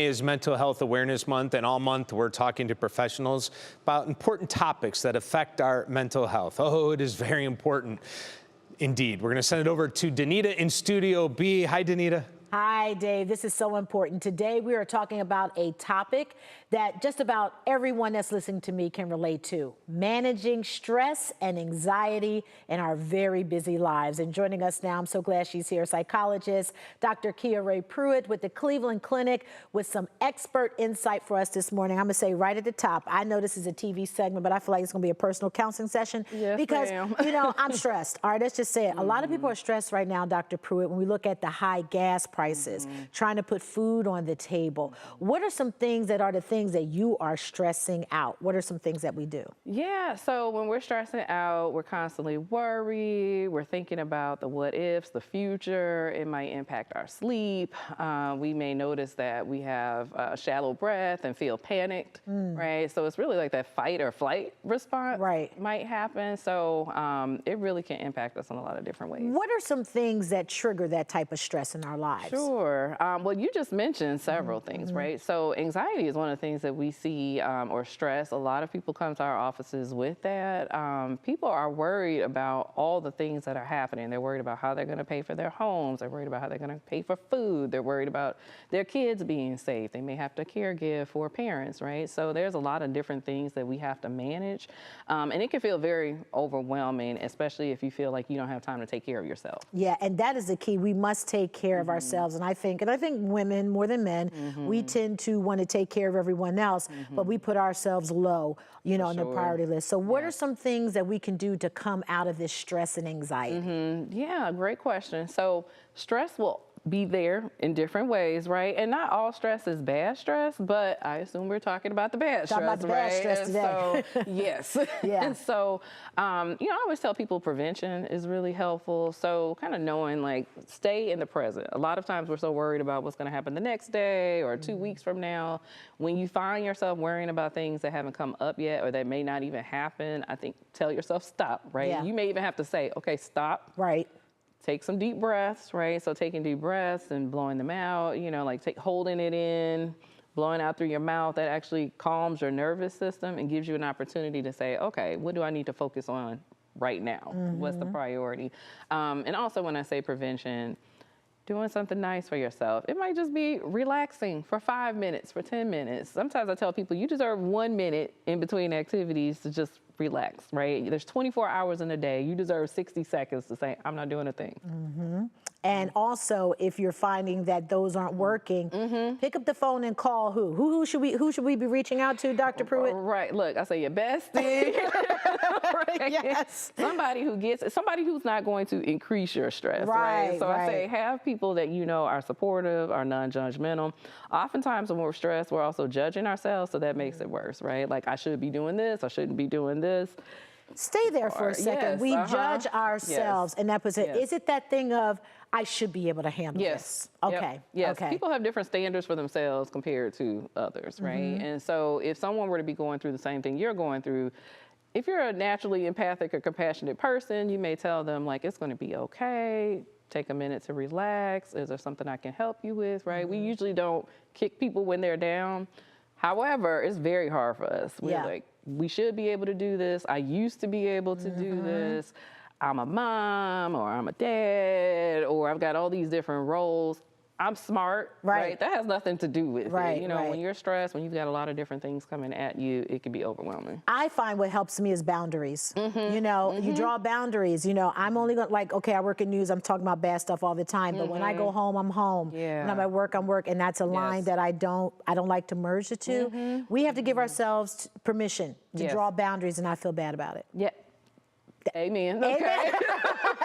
Is Mental Health Awareness Month, and all month we're talking to professionals about important topics that affect our mental health. Oh, it is very important indeed. We're going to send it over to Danita in Studio B. Hi, Danita. Hi, Dave. This is so important. Today we are talking about a topic that just about everyone that's listening to me can relate to: managing stress and anxiety in our very busy lives. And joining us now, I'm so glad she's here, psychologist Dr. Kia-Rai Prewitt with the Cleveland Clinic, with some expert insight for us this morning. I'm going to say right at the top, I know this is a TV segment, but I feel like it's going to be a personal counseling session. Yes, because, ma'am. I'm stressed. All right, let's just say it. A lot of people are stressed right now, Dr. Prewitt, when we look at the high gas prices, trying to put food on the table. What are some things that are the things that you are stressing out? What are some things that we do? Yeah, so when we're stressing out, we're constantly worried. We're thinking about the what ifs, the future. It might impact our sleep. We may notice that we have shallow breath and feel panicked, right? So it's really like that fight or flight response might happen. So it really can impact us in a lot of different ways. What are some things that trigger that type of stress in our lives? Sure. Well, you just mentioned several things, right? So anxiety is one of the things that we see, or stress. A lot of people come to our offices with that. People are worried about all the things that are happening. They're worried about how they're going to pay for their homes. They're worried about how they're going to pay for food. They're worried about their kids being safe. They may have to caregive for parents, right? So there's a lot of different things that we have to manage. And it can feel very overwhelming, especially if you feel like you don't have time to take care of yourself. Yeah, and that is the key. We must take care of ourselves. And I think women more than men, we tend to want to take care of everyone else, but we put ourselves low, on the priority list. So what are some things that we can do to come out of this stress and anxiety? Yeah, great question. So stress will be there in different ways, right? And not all stress is bad stress, but I assume we're talking about the bad stress, about the bad stress today. So, yes. Yeah. And so, I always tell people prevention is really helpful. So kind of knowing, like, stay in the present. A lot of times we're so worried about what's going to happen the next day or 2 weeks from now. When you find yourself worrying about things that haven't come up yet or that may not even happen, I think tell yourself stop, right? Yeah. You may even have to say, okay, stop. Right. Take some deep breaths, right? So taking deep breaths and blowing them out, like holding it in, blowing out through your mouth, that actually calms your nervous system and gives you an opportunity to say, okay, what do I need to focus on right now? What's the priority? And also when I say prevention, doing something nice for yourself. It might just be relaxing for 5 minutes, for 10 minutes. Sometimes I tell people you deserve 1 minute in between activities to just relax, right? There's 24 hours in a day. You deserve 60 seconds to say, I'm not doing a thing. And also, if you're finding that those aren't working, pick up the phone and call who? Who should we be reaching out to, Dr. Prewitt? Right. Look, I say your bestie. Right? Yes. Somebody who's not going to increase your stress, right? So I say have people that are supportive, are non-judgmental. Oftentimes when we're stressed, we're also judging ourselves, so that makes it worse, right? Like, I should be doing this, I shouldn't be doing this. Stay there for a second. Yes, we judge ourselves, and that was it. Is it that thing of, I should be able to handle this? Okay. Yep. Yes. Okay. People have different standards for themselves compared to others, right? And so if someone were to be going through the same thing you're going through, if you're a naturally empathic or compassionate person, you may tell them, like, it's going to be okay. Take a minute to relax. Is there something I can help you with, right? We usually don't kick people when they're down. However, it's very hard for us. We're like, we should be able to do this. I used to be able to do this. I'm a mom, or I'm a dad, or I've got all these different roles. I'm smart, right? That has nothing to do with it. When you're stressed, when you've got a lot of different things coming at you, it can be overwhelming. I find what helps me is boundaries. You draw boundaries. I'm only going to, okay, I work in news, I'm talking about bad stuff all the time, but when I go home, I'm home. When I'm at work, I'm work, and that's a line that I don't like to merge the two. We have to give ourselves permission to draw boundaries and not feel bad about it. Yeah. Amen. Okay.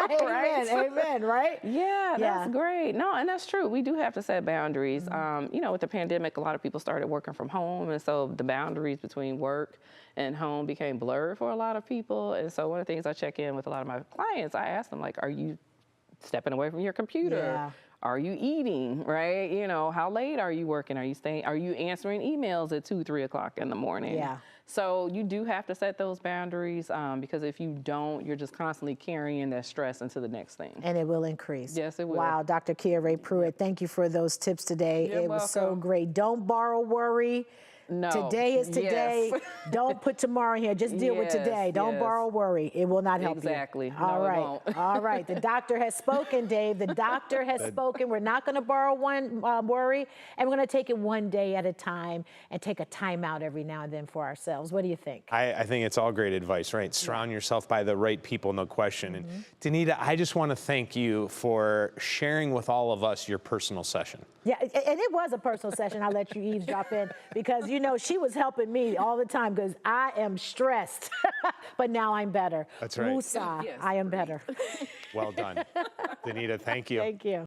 Amen, right? Yeah, that's great. No, and that's true. We do have to set boundaries. With the pandemic, a lot of people started working from home, and so the boundaries between work and home became blurred for a lot of people. And so one of the things I check in with a lot of my clients, I ask them, like, are you stepping away from your computer? Are you eating, right? You know, how late are you working? Are you answering emails at 2, 3 o'clock in the morning? Yeah. So you do have to set those boundaries because if you don't, you're just constantly carrying that stress into the next thing. And it will increase. Yes, it will. Wow, Dr. Kia-Rai Prewitt, thank you for those tips today. You're it was so welcome. great. Don't borrow worry. No. Today is today. Yes. Don't put tomorrow in here. Just deal with today. Don't yes. borrow worry. It will not help Exactly. you. No, All it right. won't. All right. The doctor has spoken, Dave. The doctor has spoken. We're not going to borrow one worry, and we're going to take it one day at a time and take a time out every now and then for ourselves. What do you think? I think it's all great advice, right? Surround yourself by the right people, no question. And Danita, I just want to thank you for sharing with all of us your personal session. Yeah, and it was a personal session. I'll let you eavesdrop in because, you know, she was helping me all the time because I am stressed, but now I'm better. That's right. Woosah, Yes, I am better. Well done. Danita, thank you. Thank you.